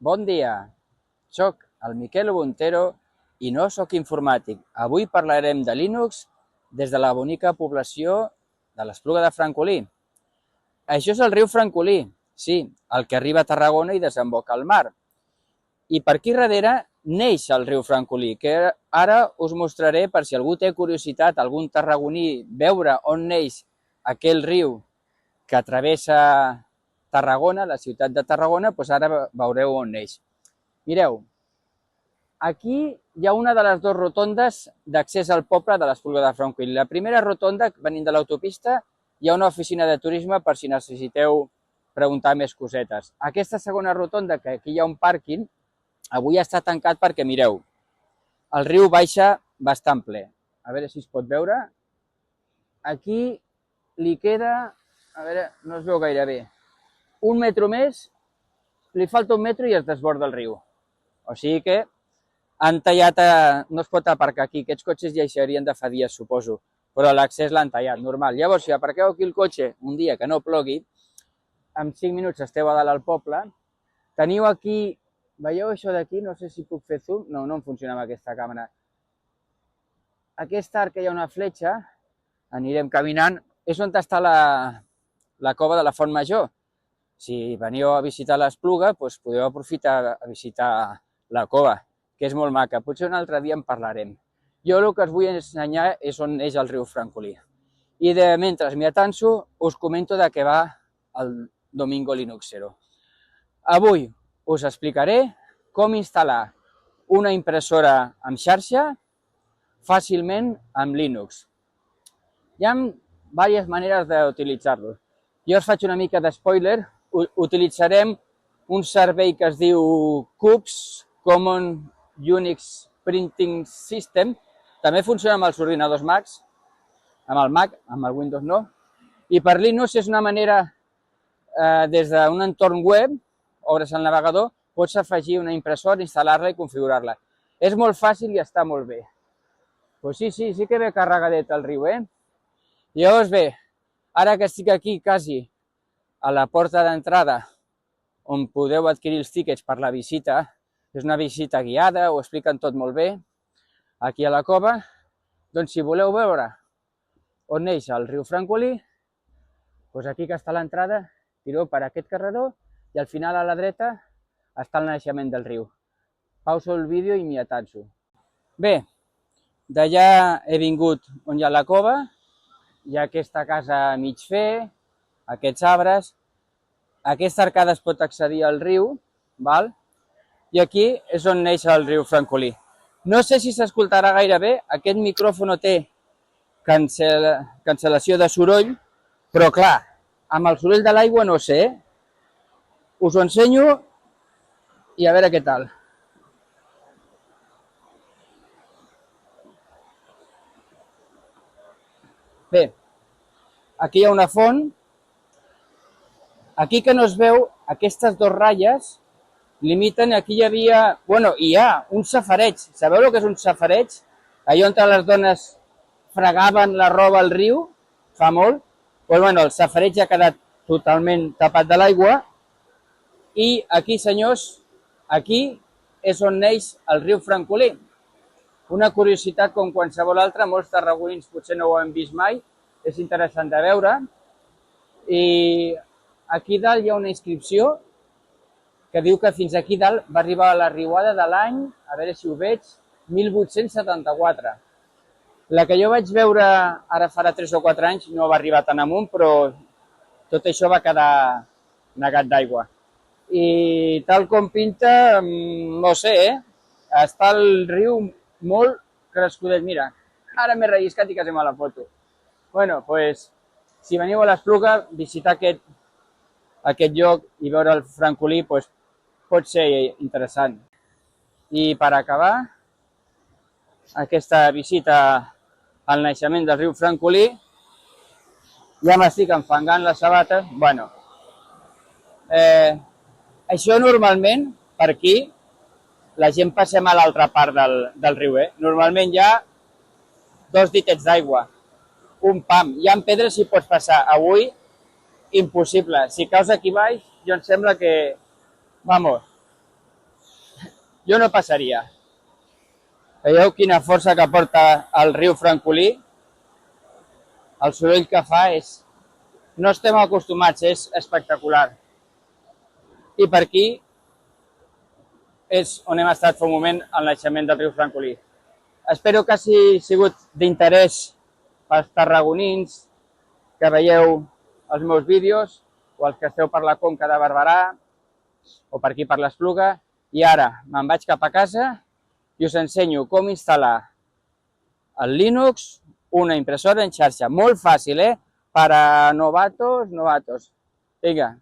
Bon dia, soc el Miquel Montero i no soc informàtic. Avui parlarem de Linux des de la bonica població de l'Espluga de Francolí. Això és el riu Francolí, sí, el que arriba a Tarragona i desemboca al mar. I per aquí darrere neix el riu Francolí, que ara us mostraré per si algú té curiositat, algun tarragoní, veure on neix aquell riu que travessa Tarragona, la ciutat de Tarragona, doncs ara veureu on neix. Mireu, aquí hi ha una de les dues rotondes d'accés al poble de l'Espluga de Francolí. La primera rotonda, venint de l'autopista, hi ha una oficina de turisme per si necessiteu preguntar més cosetes. Aquesta segona rotonda, que aquí hi ha un pàrquing, avui està tancat perquè, mireu, el riu baixa bastant ple. A veure si es pot veure. Aquí li queda, a veure, no es veu gaire bé, un metro més, li falta un metro i es desborda el riu. O sigui que han tallat, no es pot aparcar aquí, aquests cotxes ja hi serien de fa dies, suposo, però l'accés l'han tallat, normal. Llavors, si aparqueu aquí el cotxe un dia que no plogui, en 5 minuts esteu a dalt al poble, teniu aquí, veieu això d'aquí? No sé si puc fer zoom, no em funciona amb aquesta càmera. Aquest arc que hi ha una fletxa, anirem caminant, és on està la cova de la Font Major. Si veniu a visitar l'Espluga, doncs podeu aprofitar a visitar la cova, que és molt maca. Potser un altre dia en parlarem. Jo el que us vull ensenyar és on neix el riu Francolí. I mentre m'hi atanso, us comento de què va el Domingo Linuxero. Avui us explicaré com instal·lar una impressora amb xarxa fàcilment amb Linux. Hi ha diverses maneres d'utilitzar-lo. Jo us faig una mica de spoiler. Utilitzarem un servei que es diu CUPS, Common Unix Printing System. També funciona amb els ordinadors Macs, amb el Mac, amb el Windows no. I per Linux és una manera, des d'un entorn web, obres el navegador, pots afegir una impressora, instal·lar-la i configurar-la. És molt fàcil i està molt bé. Doncs sí que ve carregadet el riu, Llavors bé, ara que estic aquí quasi a la porta d'entrada on podeu adquirir els tíquets per la visita, és una visita guiada, ho expliquen tot molt bé, aquí a la cova, doncs si voleu veure on neix el riu Francolí, doncs aquí que està l'entrada, tireu per aquest carreró i al final a la dreta està el naixement del riu. Pauso el vídeo i m'hi atanso. Bé, d'allà he vingut on hi ha la cova, hi ha aquesta casa a mig fer, aquests arbres, aquesta arcada es pot accedir al riu, i aquí és on neix el riu Francolí. No sé si s'escoltarà gaire bé, aquest micròfon té cancel·lació de soroll, però clar, amb el soroll de l'aigua no sé, us ho ensenyo i a veure què tal. Bé, aquí hi ha una font. Aquí que no es veu, aquestes dues ratlles limiten, aquí hi havia, hi ha un safareig. Sabeu el que és un safareig? Allò on les dones fregaven la roba al riu, fa molt. El safareig ha quedat totalment tapat de l'aigua. I aquí, senyors, aquí és on neix el riu Francolí. Una curiositat com qualsevol altra, molts tarragonins potser no ho han vist mai, és interessant de veure. I aquí dalt hi ha una inscripció que diu que fins aquí dalt va arribar a la riuada de l'any, a veure si ho veig, 1874. La que jo vaig veure ara farà 3 o 4 anys no va arribar tan amunt, però tot això va quedar negat d'aigua. I tal com pinta, no sé, està el riu molt crescudet. Mira, ara m'he relliscat i quasi me la foto. Doncs, si veniu a l'Espluga, visitar aquest lloc i veure el Francolí pot ser interessant. I per acabar aquesta visita al naixement del riu Francolí, ja m'estic enfangant les sabates. Això normalment, per aquí, la gent passem a l'altra part del riu. Normalment hi ha 2 ditets d'aigua, un pam. Hi ha pedres si pots passar. Avui, impossible. Si caus aquí baix, jo em sembla que, jo no passaria. Veieu quina força que porta el riu Francolí? El soroll que fa és... No estem acostumats, és espectacular. I per aquí és on hem estat fa un moment al naixement del riu Francolí. Espero que hagi sigut d'interès pels tarragonins que veieu els meus vídeos o els que esteu per la Conca de Barberà o per aquí per l'Espluga. I ara me'n vaig cap a casa i us ensenyo com instal·lar el Linux, una impressora en xarxa. Molt fàcil, Per a novatos. Vinga.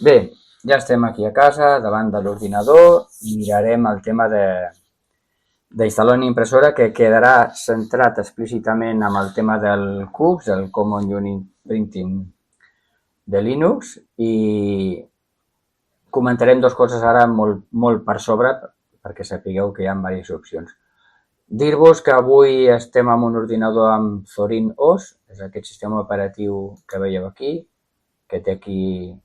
Bé, ja estem aquí a casa, davant de l'ordinador, i mirarem el tema d'instal·lar una impressora que quedarà centrat explícitament amb el tema del CUPS, el Common Unit Printing de Linux, i comentarem dues coses ara molt per sobre, perquè sapigueu que hi ha diverses opcions. Dir-vos que avui estem amb un ordinador amb Zorin OS, és aquest sistema operatiu que veieu aquí, que té aquí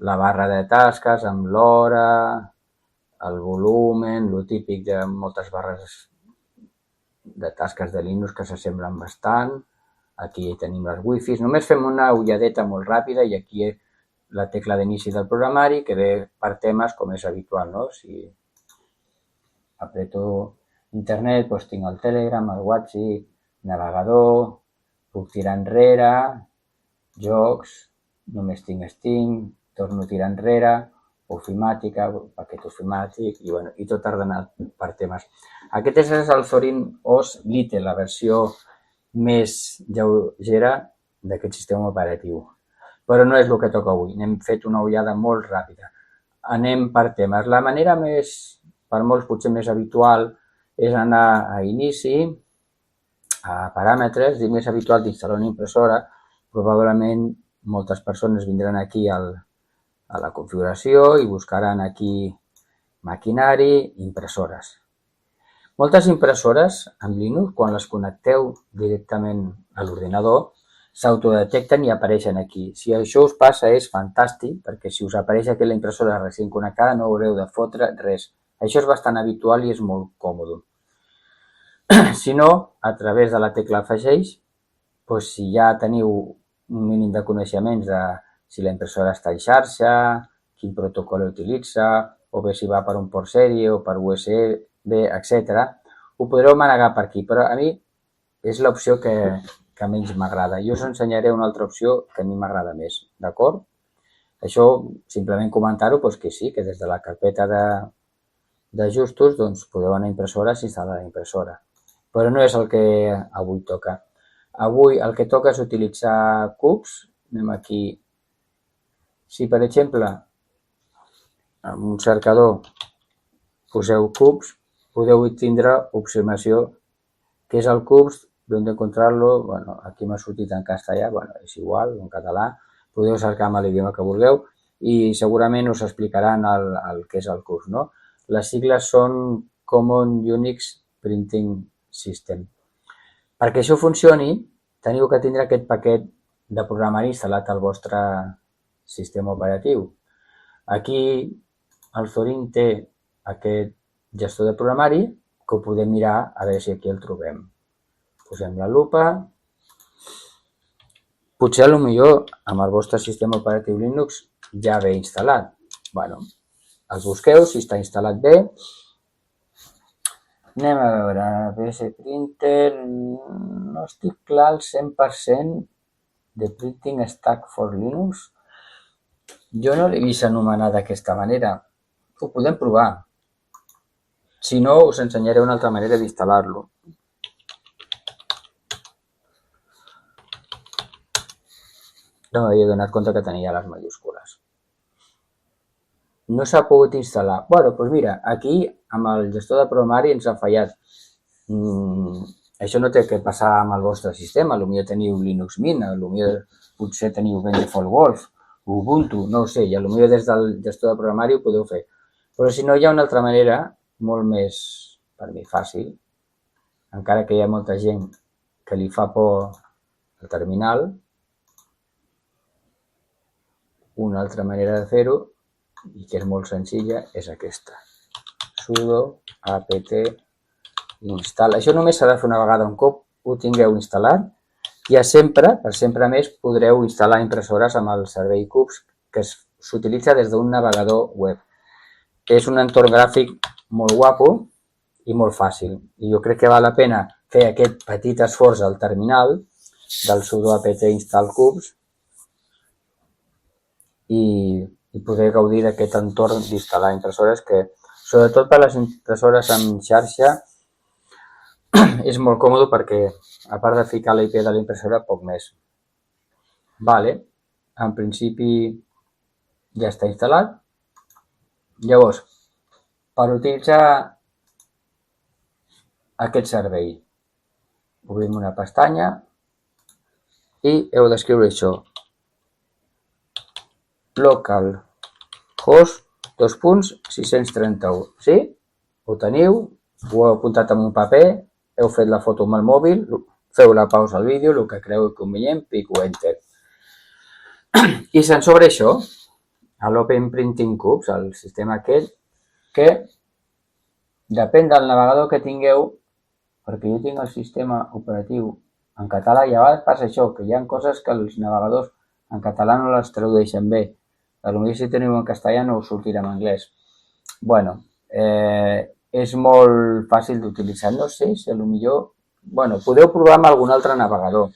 la barra de tasques amb l'hora, el volumen, lo típic de moltes barres de tasques de Linux que s'assemblen bastant. Aquí tenim les wifis. Només fem una ulladeta molt ràpida i aquí la tecla d'inici del programari que ve per temes com és habitual, no? Si apreto internet, doncs tinc el Telegram, el WhatsApp, navegador, puc tirar enrere, jocs, només tinc Steam, torno a tirar enrere, ofimàtica, paquet ofimàtic, i tot ordenat per temes. Aquest és el Zorin OS Lite, la versió més lleugera d'aquest sistema operatiu. Però no és el que toca avui, n'hem fet una ullada molt ràpida. Anem per temes. La manera més, per molts potser més habitual, és anar a inici, a paràmetres, i més habitual d'instal·lar una impressora. Probablement moltes persones vindran aquí a la configuració i buscaran aquí maquinari, impressores. Moltes impressores amb Linux, quan les connecteu directament a l'ordinador, s'autodetecten i apareixen aquí. Si això us passa és fantàstic, perquè si us apareix aquí la impressora recent connectada no haureu de fotre res. Això és bastant habitual i és molt còmode. Si no, a través de la tecla afegeix, si ja teniu un mínim de coneixements de si la impressora està en xarxa, quin protocol utilitza, o bé si va per un port sèrie o per USB, etc. Ho podreu manegar per aquí, però a mi és l'opció que menys m'agrada. Jo us ensenyaré una altra opció que a mi m'agrada més, d'acord? Això, simplement comentar-ho, que sí, que des de la carpeta d'ajustos podeu anar a impressora s'instal·la la impressora. Però no és el que avui toca. Avui el que toca és utilitzar CUPS. Anem aquí. Si, per exemple, en un cercador poseu CUPS, podeu tindre observació què és el CUPS, d'on encontrar-lo. Aquí m'ha sortit en castellà, és igual, en català. Podeu cercar amb l'idioma que vulgueu i segurament us explicaran el que és el CUPS, no? Les sigles són Common Unix Printing System. Perquè això funcioni, teniu que tindre aquest paquet de programari instal·lat al vostre sistema operatiu. Aquí el Zorin té aquest gestor de programari que ho podem mirar a veure si aquí el trobem. Posem la lupa. Potser potser amb el vostre sistema operatiu Linux ja ve instal·lat. Els busqueu si està instal·lat bé. Anem a veure, PS Printer, no estic clar al 100% de Printing Stack for Linux. Jo no l'he vist anomenar d'aquesta manera. Ho podem provar. Si no, us ensenyaré una altra manera d'instal·lar-lo. No m'havia donat compte que tenia les majúscules. No s'ha pogut instal·lar. Doncs mira, aquí amb el gestor de programari ens ha fallat. Això no té que passar amb el vostre sistema. Potser teniu Linux Mint, potser teniu Wolf, Ubuntu, no ho sé, i potser des del gestor de programari ho podeu fer. Però si no, hi ha una altra manera, molt més, per mi, fàcil. encara que hi ha molta gent que li fa por el terminal, una altra manera de fer-ho, i que és molt senzilla, és aquesta. Sudo apt install. Això només s'ha de fer una vegada. Un cop ho tingueu instal·lat, ja sempre, per sempre més, podreu instal·lar impressores amb el servei CUBS, que s'utilitza des d'un navegador web. És un entorn gràfic molt guapo i molt fàcil. I jo crec que val la pena fer aquest petit esforç al terminal del sudo apt install CUBS i poder gaudir d'aquest entorn d'instal·lar impressores que, sobretot per a les impressores en xarxa, és molt còmode perquè, a part de ficar la IP de la impressora, poc més. Vale, en principi ja està instal·lat. Llavors, per utilitzar aquest servei, obrim una pestanya i heu d'escriure això. Localhost 2.631. Sí? Ho teniu? Ho heu apuntat en un paper? Heu fet la foto amb el mòbil? Feu la pausa al vídeo, el que creu convenient, pico Enter. I se'n sobre això, a l'Open Printing CUBS, el sistema aquest, que depèn del navegador que tingueu, perquè jo tinc el sistema operatiu en català i a vegades passa això, que hi ha coses que els navegadors en català no les tradueixen bé. Potser si teniu en castellà no us sortirà en anglès. Bueno, és molt fàcil d'utilitzar. No sé si potser... Bueno, podeu provar amb algun altre navegador.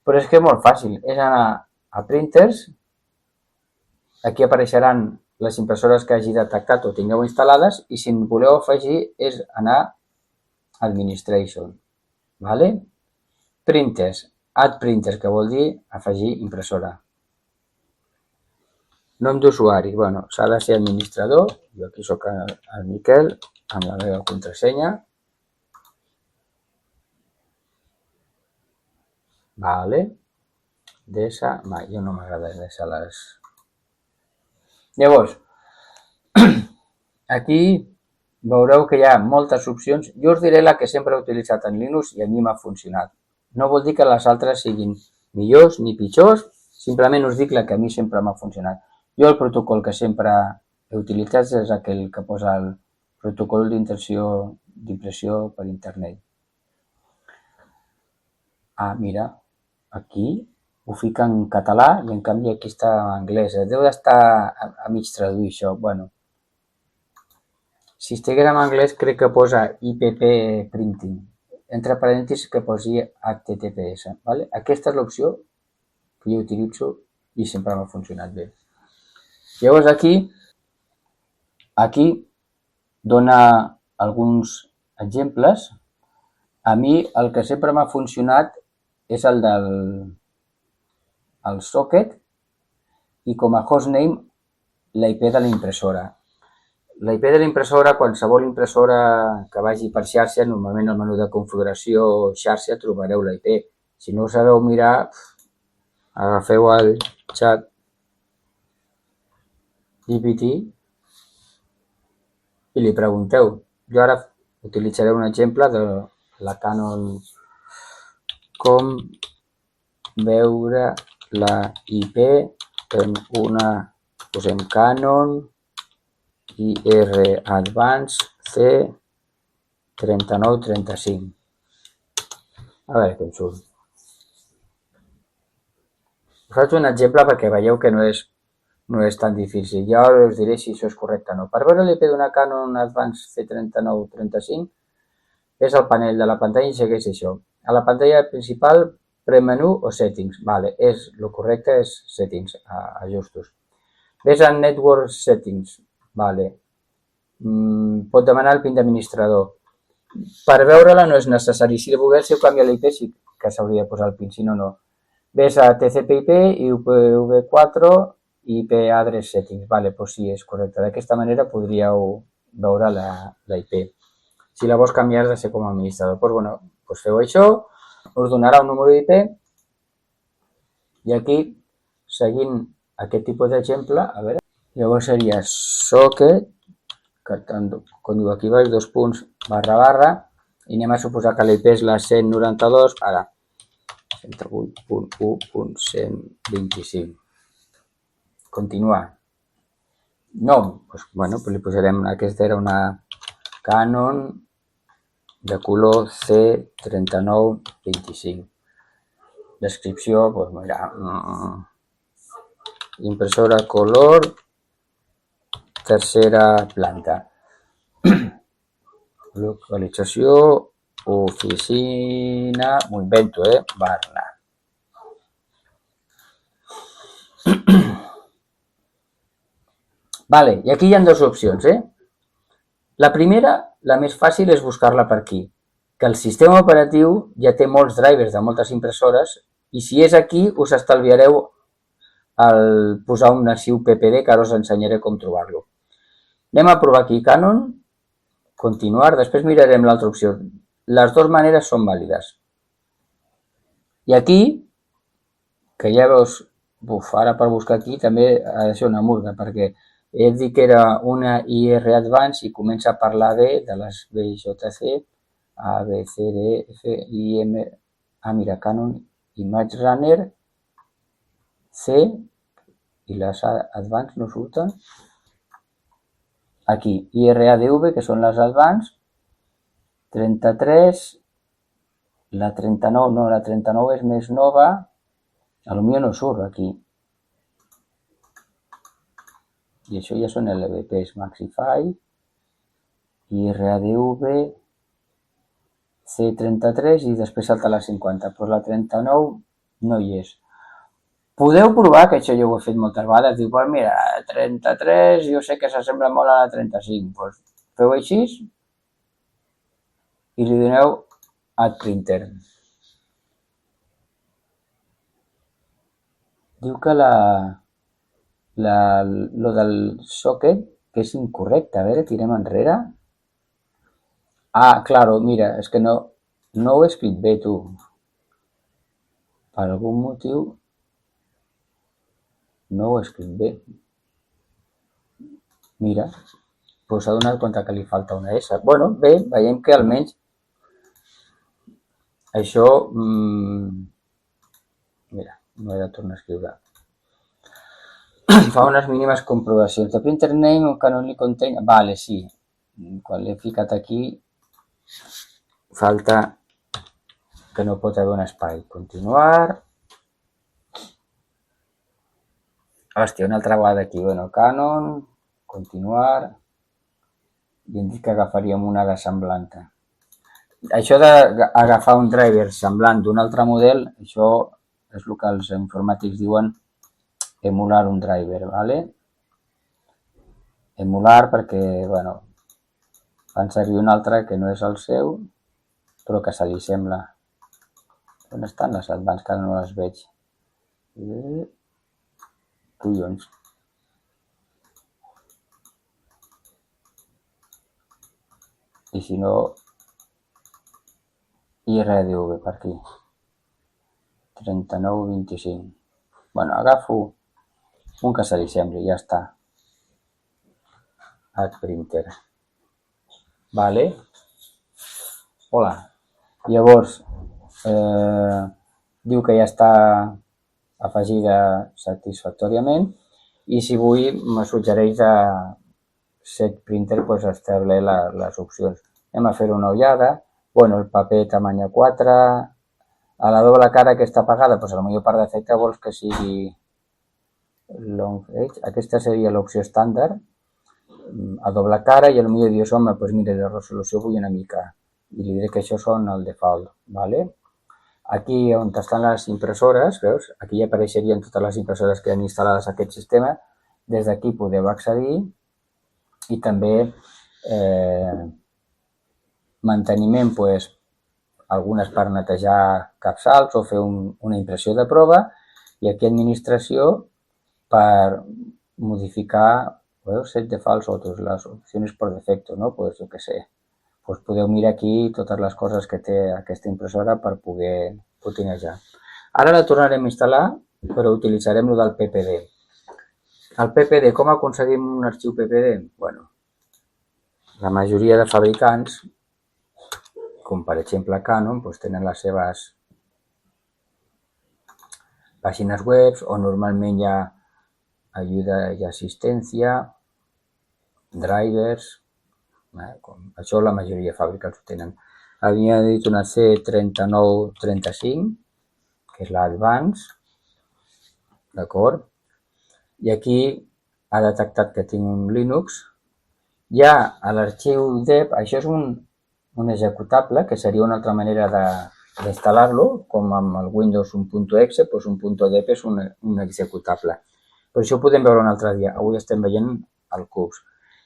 Però és que és molt fàcil. És anar a Printers. Aquí apareixeran les impressores que hagi detectat o tingueu instal·lades i si en voleu afegir és anar a Administration. Vale? Printers. Add Printers, que vol dir afegir impressora. Nom d'usuari. Bueno, s'ha de ser administrador. Jo aquí soc el Miquel, amb la meva contrasenya. Vale. Deixa... Jo no m'agrada deixar les... Llavors, aquí veureu que hi ha moltes opcions. Jo us diré la que sempre he utilitzat en Linux i a mi m'ha funcionat. No vol dir que les altres siguin millors ni pitjors, simplement us dic la que a mi sempre m'ha funcionat. Jo el protocol que sempre he utilitzat és aquell que posa el protocol d'impressió per internet. Ah, mira, aquí ho fica en català i en canvi aquí està en anglès. Deu d'estar a mig traduir això. Bueno, si estigués en anglès crec que posa IPP Printing. Entre parèntesis que posi HTTPS. Vale? Aquesta és l'opció que jo utilitzo i sempre m'ha funcionat bé. Llavors aquí dona alguns exemples. A mi el que sempre m'ha funcionat és el del socket i com a hostname la IP de la impressora. La IP de la impressora, qualsevol impressora que vagi per xarxa, normalment al menú de configuració xarxa trobareu la IP. Si no ho sabeu mirar, agafeu el xat GPT i li pregunteu. Jo ara utilitzaré un exemple de la Canon, com veure la IP en una, posem Canon IR Advance C3935. A veure què em surt. Us faig un exemple perquè veieu que no és tan difícil. Ja us diré si això és correcte o no. Per veure l'IP d'una Canon Advance C3935 és el panel de la pantalla i segueix això. A la pantalla principal, premenú o settings. Vale, el correcte és settings, ajustos. Ves a network settings. Vale. Pot demanar el PIN d'administrador. Per veure-la no és necessari. Si volguéssiu canviar l'IP sí que s'hauria de posar el PIN, si no, no. Ves a TCP/IP, IPv4, IP address settings. Vale, doncs sí, és correcte. D'aquesta manera podríeu veure la IP. Si la vols canviar has de ser com a administrador. Doncs bueno, feu això, us donarà un número d'IP i aquí, seguint aquest tipus d'exemple, a veure, llavors seria socket, que com diu aquí baix, 2 punts, //, i anem a suposar que l'IP és la 192, ara, 108.1.125. Continuar. Nom, doncs, bueno, li posarem, aquesta era una Canon de color C3925. Descripció, doncs mira, impressora color, tercera planta. Localització, oficina, m'ho invento, Barna. Vale, i aquí hi ha dues opcions, La primera, la més fàcil, és buscar-la per aquí, que el sistema operatiu ja té molts drivers de moltes impressores i si és aquí us estalviareu el posar un arxiu PPD, que ara us ensenyaré com trobar-lo. Anem a provar aquí Canon, continuar, després mirarem l'altra opció. Les dues maneres són vàlides. I aquí, que ja veus, ara per buscar aquí també ha de ser una murga, perquè he dit que era una IR Advance i comença a parlar de les BJC, A, B, C, D, F, I, M, mira, Canon, Image Runner, C, i les Advance no surten. Aquí, IRADV, que són les Advance, 33, la 39, no, la 39 és més nova, potser no surt aquí. I això ja són LVPs Maxify, IRADV, C33 i després salta la 50, però la 39 no hi és. Podeu provar, que això jo ho he fet moltes vegades, diu, pues mira, 33, jo sé que s'assembla molt a la 35, doncs feu així i li doneu Add Printer. Diu que lo del socket, que és incorrecte. A veure, tirem enrere. Claro, mira, és que no ho he escrit bé, tu. Per algun motiu no ho he escrit bé. Mira, doncs s'ha donat compte que li falta una S. Bueno, bé, veiem que almenys això... Mira, no he de tornar a escriure. Fa unes mínimes comprovacions. The printer name can only contain... Vale, sí. Quan l'he ficat aquí, falta que no pot haver un espai. Continuar. Hòstia, una altra vegada aquí. Bueno, Canon, continuar. I hem dit que agafaríem una de semblant. Això d'agafar un driver semblant d'un altre model, això és el que els informàtics diuen emular un driver, ¿vale? Emular perquè, bueno, fan servir un altre que no és el seu, però que se li sembla. On estan les Advance, que ara no les veig? Collons. I si no, IRDV per aquí. 39,25. Bueno, agafo un que se li sembli, ja està. Add Printer. Vale. Hola. Llavors, diu que ja està afegida satisfactòriament i si vull me suggereix a Set Printer establir les opcions. Anem a fer una ullada. Bueno, el paper tamany A4, a la doble cara que està apagada, doncs potser per defecte vols que sigui long edge. Aquesta seria l'opció estàndard, a doble cara, i potser dius, home, doncs mira, de resolució vull una mica, i li diré que això són el default, ¿vale? Aquí on estan les impressores, veus? Aquí ja apareixerien totes les impressores que han instal·lades a aquest sistema. Des d'aquí podeu accedir i també manteniment, algunes per netejar capçals o fer una impressió de prova, i aquí administració per modificar, set defaults otros, les opcions per defecte, no? Pues jo què sé, podeu mirar aquí totes les coses que té aquesta impressora per poder potinejar. Ara la tornarem a instal·lar, però utilitzarem el del PPD. El PPD, com aconseguim un arxiu PPD? Bueno, la majoria de fabricants com per exemple Canon, doncs tenen les seves pàgines web on normalment hi ha ajuda i assistència, drivers, això la majoria de fàbriques ho tenen. Havia dit una C3935, que és l'Advance, d'acord? I aquí ha detectat que tinc un Linux. Ja a l'arxiu deb, això és un executable, que seria una altra manera d'instal·lar-lo, com amb el Windows 1.exe, doncs un .deb és un executable. Però això ho podem veure un altre dia. Avui estem veient el CUBS.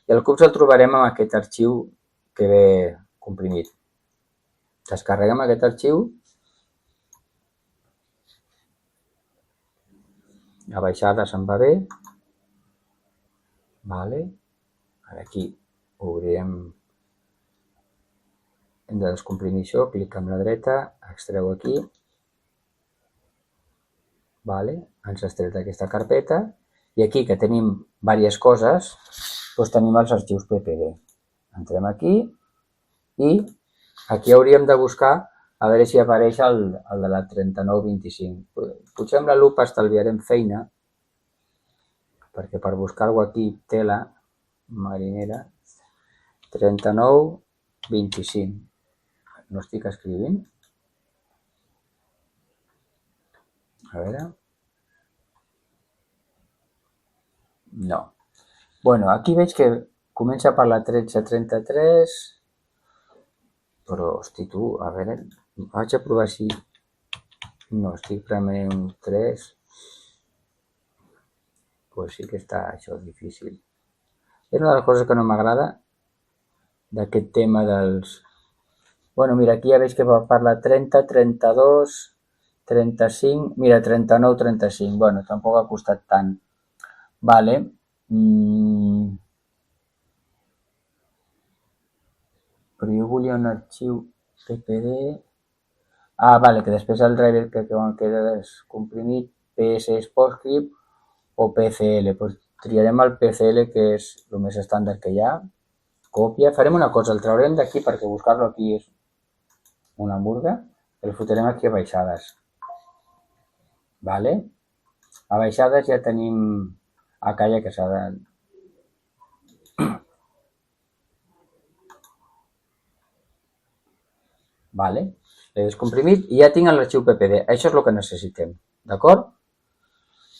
I el CUBS el trobarem amb aquest arxiu que ve comprimit. Descarreguem aquest arxiu. La baixada se'n va bé. Vale. Ara aquí obrirem, hem de descomprimir això, clic amb la dreta, extreu aquí. Vale. Ens ha extret aquesta carpeta. I aquí que tenim diverses coses, doncs tenim els arxius PPD. Entrem aquí i aquí hauríem de buscar a veure si apareix el de la 3925. Potser amb la lupa estalviarem feina, perquè per buscar-ho aquí, tela, marinera, 3925. No estic escrivint. A veure. No. Bueno, aquí veig que comença per la 1333, però, hosti, tu, a veure, vaig a provar si... No, estic premenent un 3. Pues sí que està això difícil. És una de les coses que no m'agrada d'aquest tema dels... Bueno, mira, aquí ja veig que va per la 30, 32, 35... Mira, 39, 35. Bueno, tampoc ha costat tant. Vale. Però jo volia un arxiu PPD... Ah, vale, que després el driver que queda descomprimit, PS PostScript o PCL. Pues triarem el PCL, que és el més estàndard que hi ha. Còpia. Farem una cosa, el traurem d'aquí perquè buscar-lo aquí és una hamburga. El fotrem aquí a baixades. Vale? A baixades ja tenim a calla que s'ha de... Vale? L'he descomprimit i ja tinc l'arxiu PPD. Això és el que necessitem. D'acord?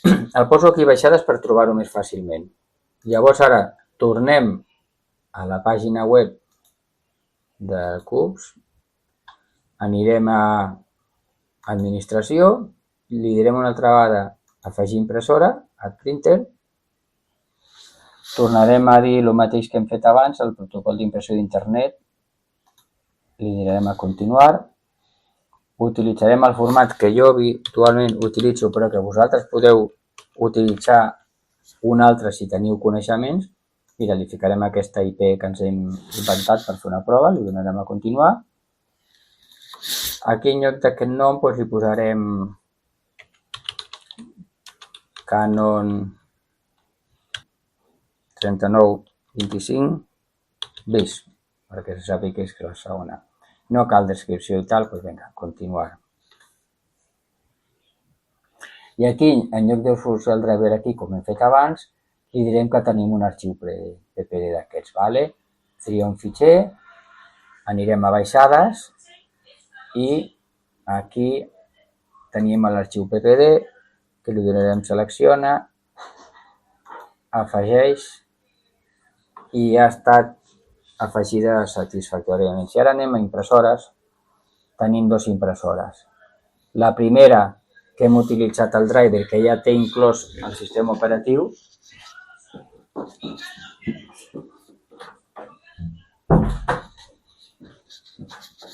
El poso aquí baixades per trobar-ho més fàcilment. Llavors ara tornem a la pàgina web de CUBS, anirem a administració, li direm una altra vegada afegir impressora, add printer, tornarem a dir el mateix que hem fet abans, el protocol d'impressió d'internet, li direm a continuar, utilitzarem el format que jo habitualment utilitzo però que vosaltres podeu utilitzar un altre si teniu coneixements. Mira, li ficarem aquesta IP que ens hem inventat per fer una prova, li donarem a continuar. Aquí en lloc d'aquest nom doncs, li posarem Canon 3925 bis, perquè se sàpiga que és la segona. No cal descripció i tal, doncs vinga, continuar. I aquí, en lloc de forçar el driver aquí, com hem fet abans, li direm que tenim un arxiu PPD d'aquests, vale? Tria un fitxer, anirem a baixades i aquí tenim l'arxiu PPD, que li donarem selecciona, afegeix i ja ha estat afegida satisfactòriament. Si ara anem a impressores, tenim dues impressores. La primera, que hem utilitzat el driver, que ja té inclòs el sistema operatiu,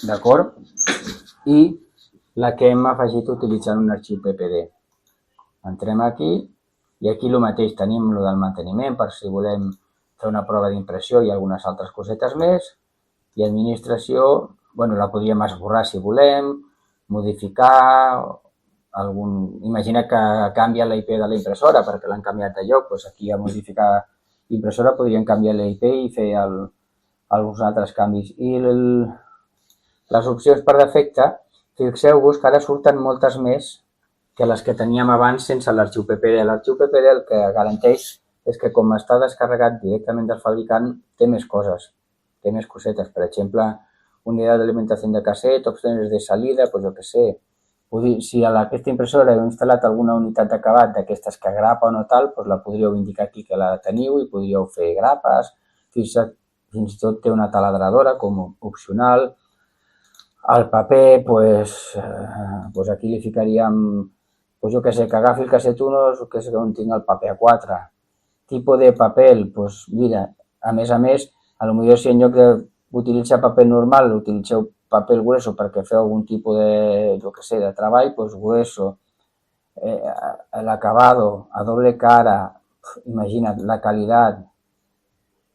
d'acord? I la que hem afegit utilitzant un arxiu PPD. Entrem aquí i aquí el mateix, tenim el del manteniment per si volem fer una prova d'impressió i algunes altres cosetes més. I administració, bueno, la podríem esborrar si volem, modificar, imagina que canvia la IP de la impressora perquè l'han canviat de lloc, doncs aquí a modificar impressora podríem canviar la IP i fer alguns altres canvis. I Les opcions per defecte, fixeu-vos que ara surten moltes més que les que teníem abans sense l'arxiu PPD. L'arxiu PPD el que garanteix és que com està descarregat directament del fabricant, té més coses, té més cosetes. Per exemple, unidad de alimentació de casset, opcions de salida, doncs jo què sé. Si a aquesta impressora heu instal·lat alguna unitat d'acabat d'aquestes que grapa o no tal, doncs la podríeu indicar aquí que la teniu i podríeu fer grapes. Fins i tot té una taladradora com opcional. El paper, doncs aquí li ficaríem, jo què sé, que agafi el casset 1, que és on tinc el paper A4. Tipus de paper, doncs mira, a més, potser si en lloc d'utilitzar paper normal utilitzeu paper grueso perquè feu algun tipus de, jo què sé, de treball, doncs grueso, l'acabado, a doble cara, imagina't, la qualitat,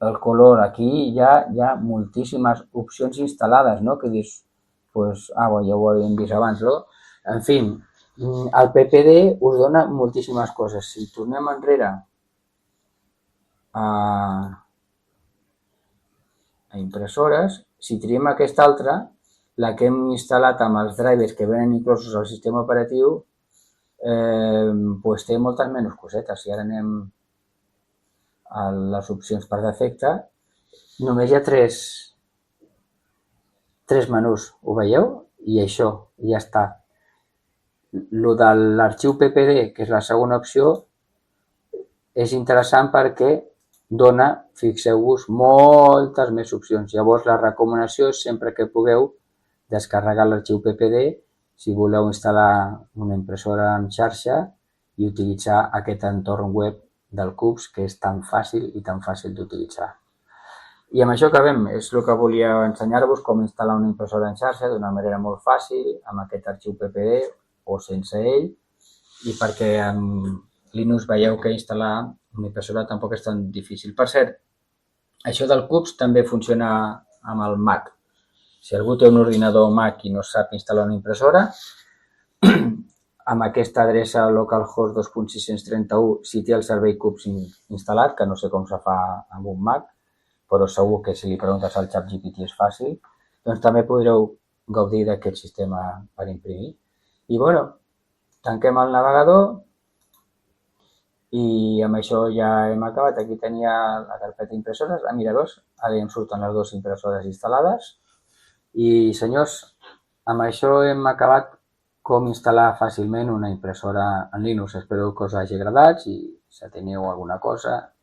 el color, aquí hi ha moltíssimes opcions instal·lades, no? Que dius, ja ho havíem vist abans, no? En fi, el PPD us dona moltíssimes coses. Si tornem enrere a impressores, si triem aquesta altra, la que hem instal·lat amb els drivers que venen inclosos al sistema operatiu, té moltes menys cosetes. Si ara anem a les opcions per defecte, només hi ha tres menús, ho veieu? I això, ja està. Lo de l'arxiu PPD, que és la segona opció, és interessant perquè dona, fixeu-vos, moltes més opcions. Llavors, la recomanació és sempre que pugueu descarregar l'arxiu PPD si voleu instal·lar una impressora en xarxa i utilitzar aquest entorn web del CUPS, que és tan fàcil i tan fàcil d'utilitzar. I amb això acabem. És el que volia ensenyar-vos, com instal·lar una impressora en xarxa d'una manera molt fàcil, amb aquest arxiu PPD o sense ell, i perquè amb Linux veieu que instal·lar una impressora tampoc és tan difícil. Per cert, això del CUPS també funciona amb el Mac. Si algú té un ordinador Mac i no sap instal·lar una impressora, amb aquesta adreça localhost 2.631, si té el servei CUPS instal·lat, que no sé com se fa amb un Mac, però segur que si li preguntes al ChatGPT és fàcil, doncs també podreu gaudir d'aquest sistema per imprimir. I bueno, tanquem el navegador i amb això ja hem acabat. Aquí tenia la carpeta impressores. Mira, ara ja em surten les dues impressores instal·lades. I senyors, amb això hem acabat com instal·lar fàcilment una impressora en Linux. Espero que us hagi agradat i si teniu alguna cosa.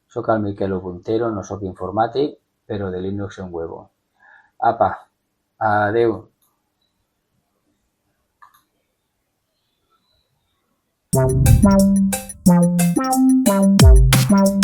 Soc el Miquel Montero, no soc informàtic, però de Linux en huevo. Apa, adeu. Wow.